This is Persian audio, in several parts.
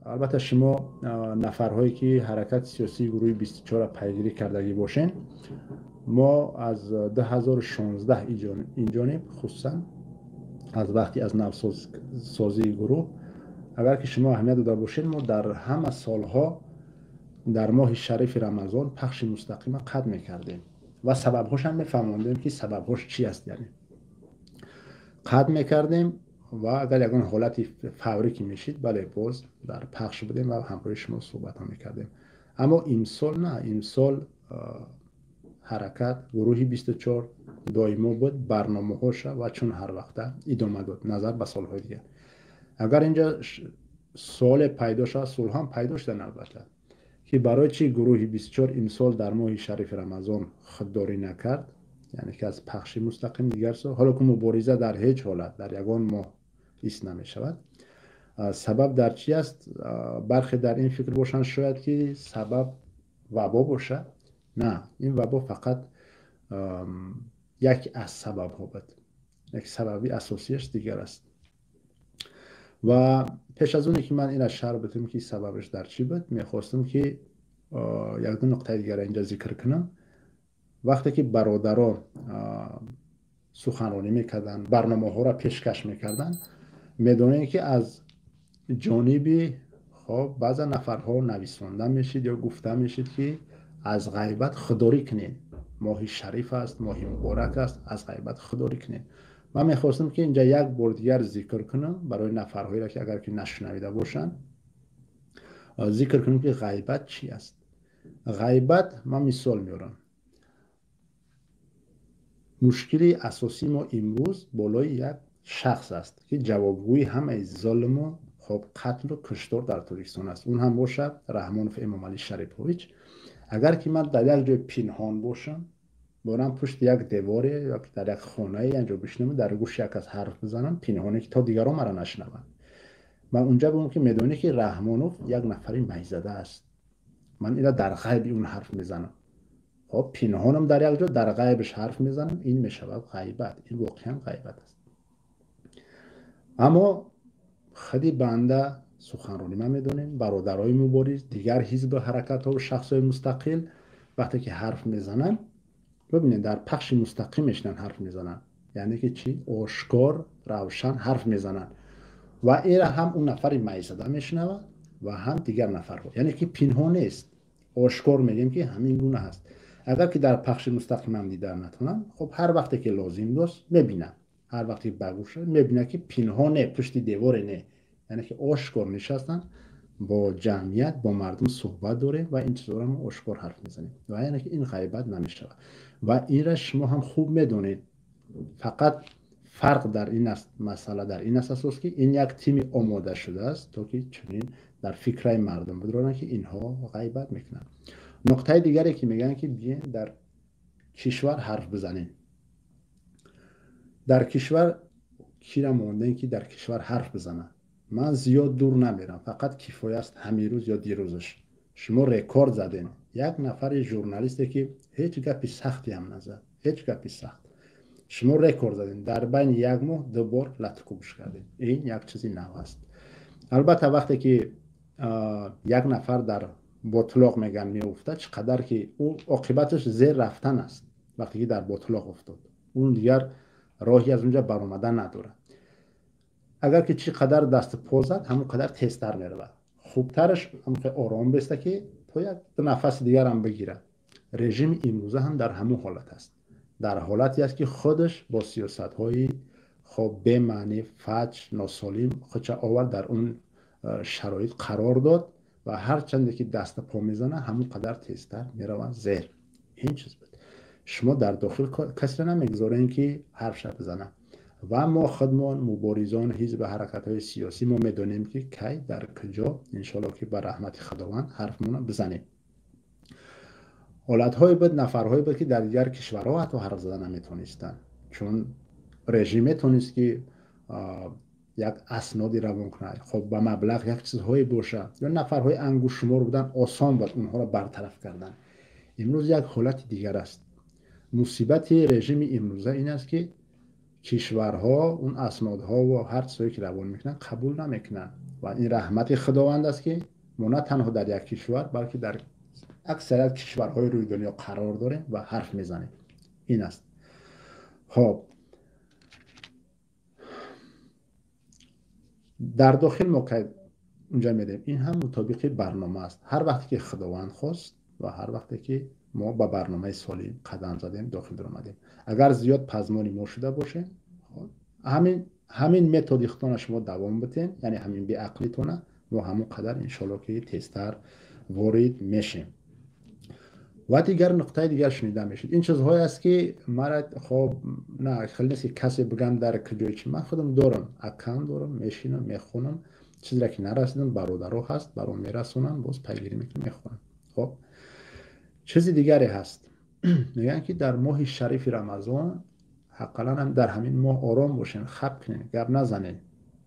البته شما نفرهایی که حرکت سیاسی گروه 24 را پیگیری کردگی باشین، ما از 2016 این جانب خصوصا از وقتی از نوسازی گروه، اگر که شما اهمیت داده باشین، ما در همه سالها در ماه شریف رمضان پخش مستقیم قطع میکردیم و سببهاش هم میفهموندیم که سببهاش چی است. یعنی قطع میکردیم و اگر یکان حالتی فوری که میشید بله باز در پخش بودیم و همراه شما صحبت ها میکردیم. اما امسال نه، امسال حرکت گروه 24 دائما بود برنامه هاش و چون هر وقت ادامه داد نظر به سالهای دیگه. اگر اینجا سوال پیدا شد، سوال هم پیدا شدن البته که برای چی گروه 24 امسال در ماه شریف رمضان خودداری نکرد، یعنی که از پخش مستقیم دیگر سو، حالا که مبارزه در هیچ حالت در یگان ماه ایست نمی شود. سبب در چی است؟ برخی در این فکر باشند شاید که سبب وبا باشه. نه، این وبا فقط یک از سبب ها بود، یک سببی اساسیش دیگر است. و پیش از اونی که من این از شرح بدم که سببش در چی بود، میخواستم که یک دو نقطه دیگر اینجا ذکر کنم. وقتی که برادران سخنرانی میکردن، برنامه ها را پیشکش میکردن، میدونین که از جانب خب بعضا نفرها نویسنده میشید یا گفته میشید که از غیبت خودداری کنین، ماه شریف است، ماه مبارک است، از غیبت خودداری کنین. من میخواستم که اینجا یک بار دیگر ذکر کنم برای نفرهایی را که اگر که نشنویده باشن، ذکر کنم که غیبت چی است. غیبت، من مثال میارم، مشکلی اساسی ما امروز بالای یک شخص است که جوابگوی همه ظلم و خب قتل و کشتار در ترکستان است. اون هم باشه رحمانوف امام علی شریفویچ. اگر که من در یک جای پنهان باشم، برم پشت یک دیواره یا در یک خانه اینجا بشینم در گوش یک از حرف بزنم پنهانه که تا دیگران مرا نشنون، من اونجا بگم که میدونی که رحمانوف یک نفری میزده است، من اینا در غیب اون حرف میزنم. خب پنهانم در یک جا در غیبش حرف میزنم، این میشود غیبت. این واقعا غیبت است. اما خودی بنده سخنرانی ما میدونیم، برادرای مبارز دیگر حزب حرکت ها و شخص های مستقل وقتی که حرف میزنن، ببینید در پخش مستقیمش حرف میزنن، یعنی که چی؟ آشکار روشن حرف میزنن و این هم اون نفر میزده میشنوه و هم دیگر نفرها، یعنی که پنهان نیست، آشکار میگیم که همین گونه هست. اگر که در پخش مستقیم هم دیده نتونن، خب هر وقتی که لازم داشت میبینن، هر وقتی بگوشه میبینه که پنهانه، پشت دیوار نه، یعنی که آشکار نشستن با جمعیت با مردم صحبت داره و این چیزا رو ما آشکار حرف میزنیم و یعنی که این غیبت نمیشه. و این را شما هم خوب میدونید. فقط فرق در این است، مسئله در این است که این یک تیم آماده شده است تا که چنین در فکرای مردم بدرانن که اینها غیبت میکنن. نقطه دیگری که میگن که بیاین در کشور حرف بزنین. در کشور کی را مونده که در کشور حرف بزنن؟ من زیاد دور نمیرم، فقط کفایه است همین روز یا دیروزش شما رکورد زدین. یک نفر ژورنالیستی که هیچ گپی سختی هم نزد، هیچ گپی سخت، شما رکورد زدین، در بین یک ماه 2 بار لطکوبش کردین. این یک چیزی نو است. البته وقتی که یک نفر در بطلاق میگن میافته، چقدر که او عاقبتش زیر رفتن است. وقتی که در بطلاق افتاد اون دیگر راهی از اونجا برآمدن نداره. اگر که چقدر دست پا زد همون قدر تیزتر میره. خوبترش همون که آرام بسته که تا یک نفس دیگر هم بگیره. رژیم امروزه هم در همون حالت است، در حالتی است که خودش با سیاست های خب به معنی فجر ناسالم خودش آورد در اون شرایط قرار داد و هر چندی که دست پا میزنه همون قدر تیزتر میره زیر. این چیز بود. شما در داخل کسی را نمیگذارین که حرف شد بزنه و ما خودمان مبارزان حزب حرکت های سیاسی ما میدونیم که کی در کجا انشالله که بر رحمت خداوند حرفمون بزنیم. حالت‌های بود، نفرهای بود که در دیگر کشورها حتی حرف زدن نمیتونستن، چون رژیم تونست که یک اسنادی روان کنه، خب به مبلغ یک چیزهایی باشه، یا نفرهای انگوش شمار بودن، آسان بود اونها را برطرف کردن. امروز یک حالت دیگر است. مصیبت رژیم امروزه این است که کشورها اون اسنادها و هر چیزی که روان میکنن قبول نمیکنن و این رحمت خداوند است که ما نه تنها در یک کشور بلکه در اکثریت کشورهای روی دنیا قرار داریم و حرف میزنیم. این است. خب در داخل ما که اونجا میدیم این هم مطابق برنامه است. هر وقتی که خداوند خواست و هر وقتی که ما با برنامه سالی قدم زدیم داخل در اومدیم. اگر زیاد پزمانی ما شده باشه همین متدیختان شما دوام بتین، یعنی همین به عقلیتونه و همون قدر انشالله که تستر وارد میشیم. و دیگر نقطه دیگر شنیده میشید این چیزهایی است که مرا خب نه خیلی نیست که کسی بگم در کجای چی، من خودم دارم اکانت دارم میشینم میخونم چیزی را که نرسیدم برادرها هست برام میرسونن باز پیگیری میکنم میخونم. خب چیز دیگری هست میگن که در ماه شریف رمضان حقا هم در همین ماه آرام باشین، خب کنین، گپ نزنین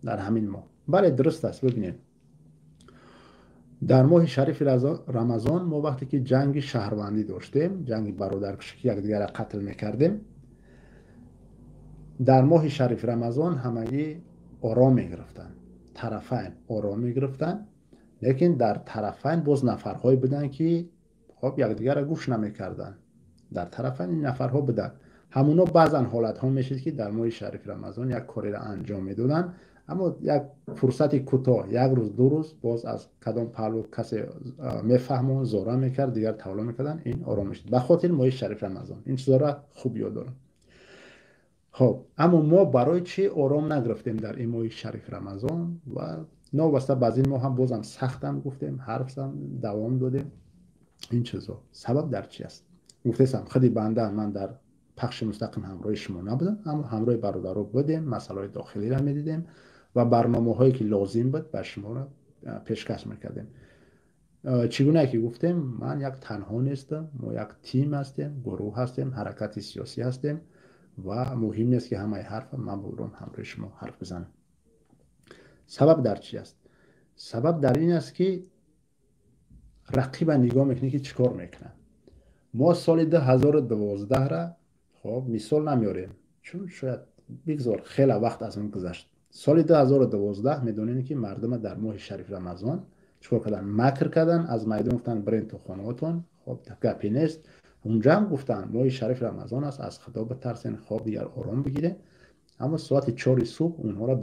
در همین ماه. بله درست است. ببینید در ماه شریف رمضان ما وقتی که جنگ شهروندی داشتیم، جنگ برادرکشی که یکدیگر را قتل میکردیم، در ماه شریف رمضان همگی آرام میگرفتن، طرفین آرام میگرفتن، لیکن در طرفین باز نفرهایی بودن که خب یکدیگر را گوش نمیکردن. در طرفین این نفرها بودن، همونا بعضا حالت ها میشید که در ماه شریف رمضان یک کاری را انجام میدادن، اما یک فرصت کوتاه، یک روز دو روز، باز از کدام پهلو کسی میفهمون زوره میکرد دیگر تولا میکردن، این آرام میشد. به خاطر ماه شریف رمضان این چیزا را خوب یاد دارم. خب اما ما برای چی آرام نگرفتیم در این ماه شریف رمضان و نوبسته بعضی ما هم بازم سختم گفتیم، حرفم دوام دادیم. این چیزا سبب در چی است؟ گفتم خیلی بنده من در پخش مستقیم همراه شما نبودم، اما همراه برادرها بودیم، مسائل داخلی را میدیدیم و برنامه هایی که لازم بود به شما را پیشکش میکردیم. چگونه که گفتیم من یک تنها نیستم، ما یک تیم هستیم، گروه هستیم، حرکت سیاسی هستیم و مهم نیست که همه حرف من بودم همراه شما حرف بزنم. سبب در چی است؟ سبب در این است که رقیب نگاه میکنه که چیکار میکنه. ما سال 2012 را خب مثال نمیاریم چون شاید بگذار خیلی وقت از اون گذشت. سال 2012 میدونین که مردم در ماه شریف رمضان چیکار کردن؟ مکر کردن، از میدان گفتن برین تو خانه‌هاتون. خب گپی نیست. اونجا هم گفتن ماه شریف رمضان است، از خدا بترسین، خواب دیگر آرام بگیره. اما ساعت 4 صبح اونها را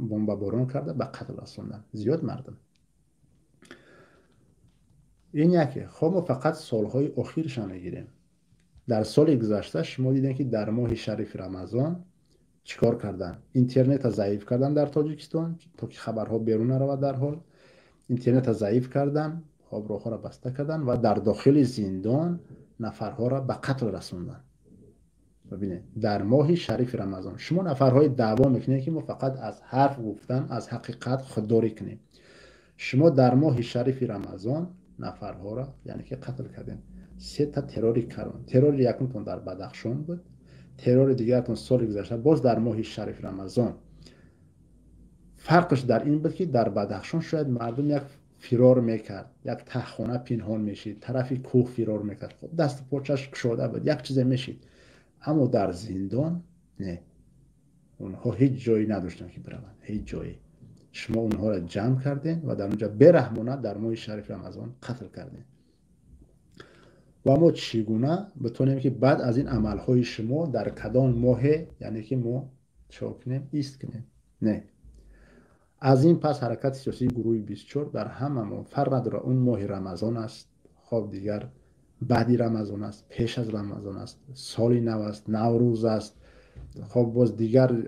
بمباران کرده، به قتل رسوندن زیاد مردم. این یکی. خب ما فقط سالهای اخیرش میگیریم. در سال گذشته شما دیدین که در ماه شریف رمضان چیکار کردن؟ اینترنت ضعیف کردن در تاجیکستان تا که خبرها بیرون نرود. در حال اینترنت ضعیف کردن، خابراها را بسته کردن و در داخل زندان نفرها را به قتل رسوندن. ببینید در ماه شریف رمضان شما نفرهای دعوا میکنید که ما فقط از حرف گفتن از حقیقت خودداری کنیم. شما در ماه شریف رمضان نفرها را یعنی که قتل کردین. 3 تا تروری کردن. ترور یکمتون در بدخشان بود، ترور دیگرتون سال گذشته باز در ماه شریف رمضان. فرقش در این بود که در بدخشان شاید مردم یک فرار میکرد، یک تهخانه پنهان میشید، طرفی کوه فرار میکرد، خب دست پاچش کشاده بود، یک چیز میشید. اما در زندان نه، اونها هیچ جایی نداشتن که بروند، هیچ جایی. شما اونها را جمع کردین و در اونجا برحمانه در ماه شریف رمضان قتل کردین. و ما چگونه بتونیم که بعد از این عملهای شما در کدام ماه یعنی که ما چا کنیم ایست کنیم؟ نه. از این پس حرکت سیاسی گروه 24 در همه ما فرق نداره اون ماه رمضان است، خب دیگر بعدی رمضان است، پیش از رمضان است، سالی نو است، نوروز است، خب باز دیگر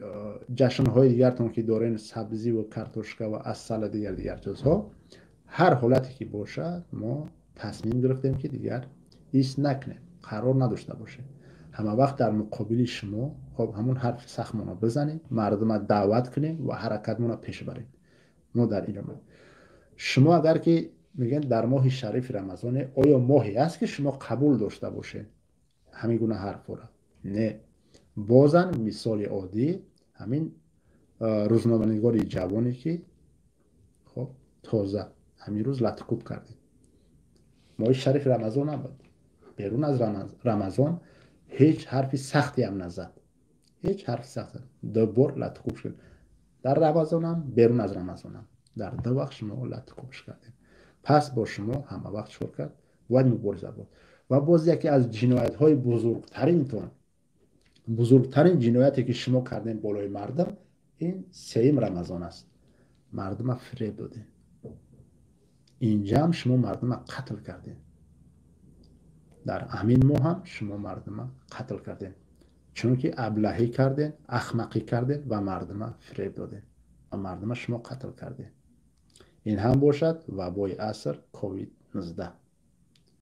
جشن‌های دیگرتون که دارین، سبزی و کارتوشکا و عسل دیگر چیزها، هر حالتی که باشد ما تصمیم گرفتیم که دیگر ایست نکنیم، قرار نداشته باشه. همه وقت در مقابل شما خب همون حرف سختمون رو بزنیم، مردم رو دعوت کنیم و حرکتمون رو پیش بریم. ما در این جامعه شما اگر که میگن در ماه شریف رمضان، آیا ماهی است که شما قبول داشته باشه همین گونه حرف را؟ نه. بازن مثال عادی همین روزنامه‌نگار جوانی که خب تازه همین روز لطکوب کردیم. ماه شریف رمضان نبود، بیرون از رمضان هیچ حرفی سختی هم نزد، هیچ حرف سخت. دو بار لط کوب شد، در رمضانم بیرون از رمضانم، در دو وقت شما لط کوبش کردین. پس با شما همه وقت شروع کرد باید مبارزه بود. و باز یکی از جنایت های بزرگترین جنایتی که شما کردین بالای مردم، این سیم رمضان است. مردم فریب دادین، اینجا هم شما مردم قتل کردین، در همین ماه هم شما مردم قتل کردین، چون که ابلهی کردین، احمقی کردین و مردم فریب دادین و مردم شما قتل کردین. این هم باشد وبای عصر کووید 19.